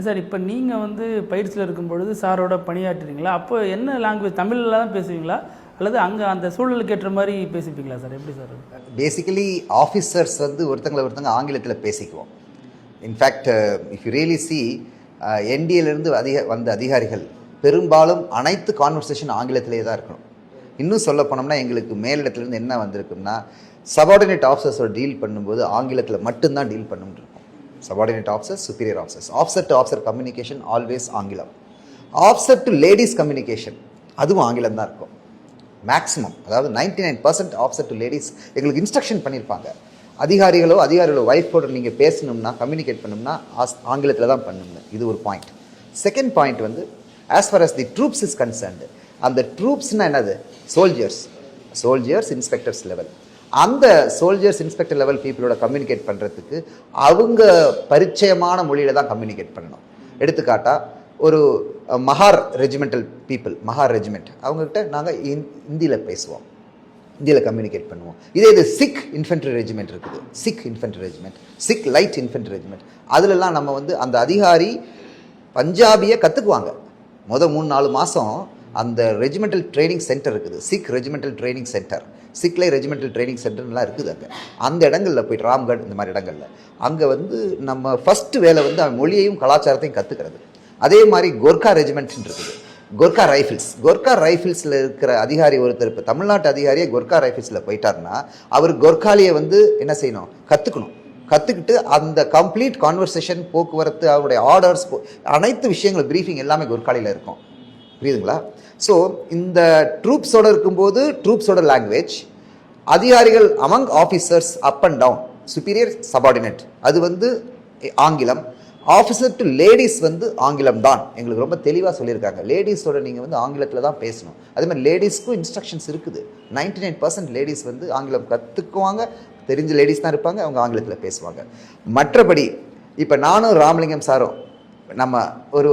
Sir இப்போ நீங்கள் வந்து பயிற்சியில் இருக்கும் பொழுது சாரோட பணியாற்றுறீங்களா? அப்போ என்ன லாங்குவேஜ், தமிழில் தான் பேசுவீங்களா அல்லது அங்கே அந்த சூழலுக்கு ஏற்ற மாதிரி பேசிப்பீங்களா சார்? எப்படி சார்? பேசிக்கலி ஆஃபீஸர்ஸ் வந்து ஒருத்தங்க ஆங்கிலத்தில் பேசிக்குவோம். In fact if you really see என்டிஏலேருந்து வந்த அதிகாரிகள் பெரும்பாலும் அனைத்து கான்வர்சேஷன் ஆங்கிலத்திலே தான் இருக்கணும். இன்னும் சொல்ல போனோம்னா எங்களுக்கு மேலிடத்துலேருந்து என்ன வந்திருக்குன்னா, சபார்டினேட் ஆஃபீஸர்ஸோட டீல் பண்ணும்போது ஆங்கிலத்தில் மட்டும்தான் டீல் பண்ணணும் இருக்கும். Subordinate officers, superior officers, officer to officer communication always ஆங்கிலம். ஆஃபீஸர் டு லேடிஸ் கம்யூனிகேஷன் அதுவும் ஆங்கிலம் தான் இருக்கும் மேக்ஸிமம். அதாவது 99% ஆஃபீஸர் டு லேடிஸ் எங்களுக்கு இன்ஸ்ட்ரக்ஷன் பண்ணியிருப்பாங்க. அதிகாரிகளோ ஒய்ஃபோட நீங்கள் பேசணும்னா, கம்யூனிகேட் பண்ணணும்னா ஆங்கிலத்தில் தான் பண்ணணும். இது ஒரு பாயிண்ட். செகண்ட் பாயிண்ட் வந்து as far as the troops is concerned, அந்த ட்ரூப்ஸ்னால் என்னது? Soldiers inspectors level. அந்த சோல்ஜர்ஸ் இன்ஸ்பெக்டர் லெவல் பீப்புளோட கம்யூனிகேட் பண்ணுறதுக்கு அவங்க பரிச்சயமான மொழியில் தான் கம்யூனிகேட் பண்ணணும். எடுத்துக்காட்டால் ஒரு Mahar regimental people, Mahar regiment, அவங்ககிட்ட நாங்கள் ஹிந்தியில் பேசுவோம், ஹிந்தியில் கம்யூனிகேட் பண்ணுவோம். இது சிக் இன்ஃபென்ட்ரி ரெஜிமெண்ட் இருக்குது, Sikh infantry regiment, Sikh light infantry regiment. அதிலெல்லாம் நம்ம வந்து அந்த அதிகாரி பஞ்சாபியை கற்றுக்குவாங்க. 3-4 மாதம் அந்த ரெஜிமெண்டல் ட்ரைனிங் சென்டர் இருக்குது, சிக் ரெஜிமெண்டல் ட்ரைனிங் சென்டர், சிக்லை ரெஜிமெண்டல் ட்ரைனிங் சென்டர்லாம் இருக்குது அங்கே. அந்த இடங்களில் போய்ட்டு ராம்கட் இந்த மாதிரி இடங்களில் அங்கே வந்து நம்ம ஃபஸ்ட்டு வேலை வந்து அவன் மொழியையும் கலாச்சாரத்தையும் கற்றுக்கிறது. அதே மாதிரி கோர்க்கா ரெஜிமெண்ட்ஸ் இருக்குது, கோர்க்கா ரைஃபிள்ஸில் இருக்கிற அதிகாரி ஒருத்தர், இப்போ தமிழ்நாட்டு அதிகாரியே கோர்க்கா ரைஃபிள்ஸில் போயிட்டார்னா அவர் கோர்க்காலியை வந்து என்ன செய்யணும்? கற்றுக்கிட்டு அந்த கம்ப்ளீட் கான்வர்சேஷன், போக்குவரத்து, அவருடைய ஆர்டர்ஸ், அனைத்து விஷயங்கள், ப்ரீஃபிங் எல்லாமே கோர்க்காலியில் இருக்கும். புரியுதுங்களா? ஸோ இந்த ட்ரூப்ஸோடு இருக்கும்போது ட்ரூப்ஸோட லாங்குவேஜ், அதிகாரிகள் among officers up and down, superior subordinate, அது வந்து ஆங்கிலம். ஆஃபீஸர் டு லேடிஸ் வந்து ஆங்கிலம் தான். எங்களுக்கு ரொம்ப தெளிவாக சொல்லியிருக்காங்க, லேடிஸோட நீங்கள் வந்து ஆங்கிலத்தில் தான் பேசணும். அதே மாதிரி லேடிஸ்க்கும் இன்ஸ்ட்ரக்ஷன்ஸ் இருக்குது. 99% லேடிஸ் வந்து ஆங்கிலம் கற்றுக்குவாங்க, தெரிஞ்ச லேடிஸ் தான் இருப்பாங்க, அவங்க ஆங்கிலத்தில் பேசுவாங்க. மற்றபடி இப்போ நானும் ராமலிங்கம் சாரும் நம்ம ஒரு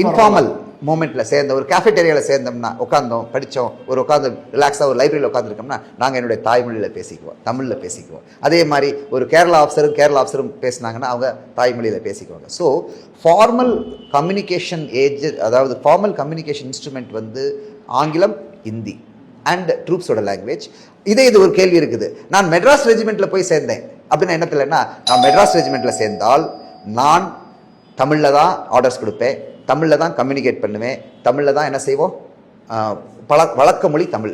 இன்ஃபார்மல் மூமெண்ட்டில் சேர்ந்த ஒரு கேஃபேட்டேரியாவில் சேர்ந்தோம்னா, உட்காந்தோம், படித்தோம், உட்காந்து ரிலாக்ஸாக ஒரு லைப்ரரியில் உட்காந்துருக்கோம்னா நாங்கள் என்னுடைய தாய்மொழியில் பேசிக்குவோம், தமிழில் பேசிக்குவோம். அதே மாதிரி ஒரு கேரளா ஆஃபீஸரும் பேசினாங்கன்னா அவங்க தாய்மொழியில் பேசிக்குவாங்க. ஸோ ஃபார்மல் கம்யூனிகேஷன் அதாவது ஃபார்மல் கம்யூனிகேஷன் இன்ஸ்ட்ருமெண்ட் வந்து ஆங்கிலம், ஹிந்தி அண்ட் ட்ரூப்ஸோட லாங்குவேஜ். இது ஒரு கேள்வி இருக்குது, நான் மெட்ராஸ் ரெஜிமெண்ட்டில் போய் சேர்ந்தேன் அப்படின்னா என்ன தெரியலன்னா, நான் மெட்ராஸ் ரெஜிமெண்ட்டில் சேர்ந்தால் நான் தமிழில் தான் ஆர்டர்ஸ் கொடுப்பேன், தமிழில் தான் கம்யூனிகேட் பண்ணுவேன், தமிழில் தான் என்ன செய்வோம், வழக்க மொழி தமிழ்.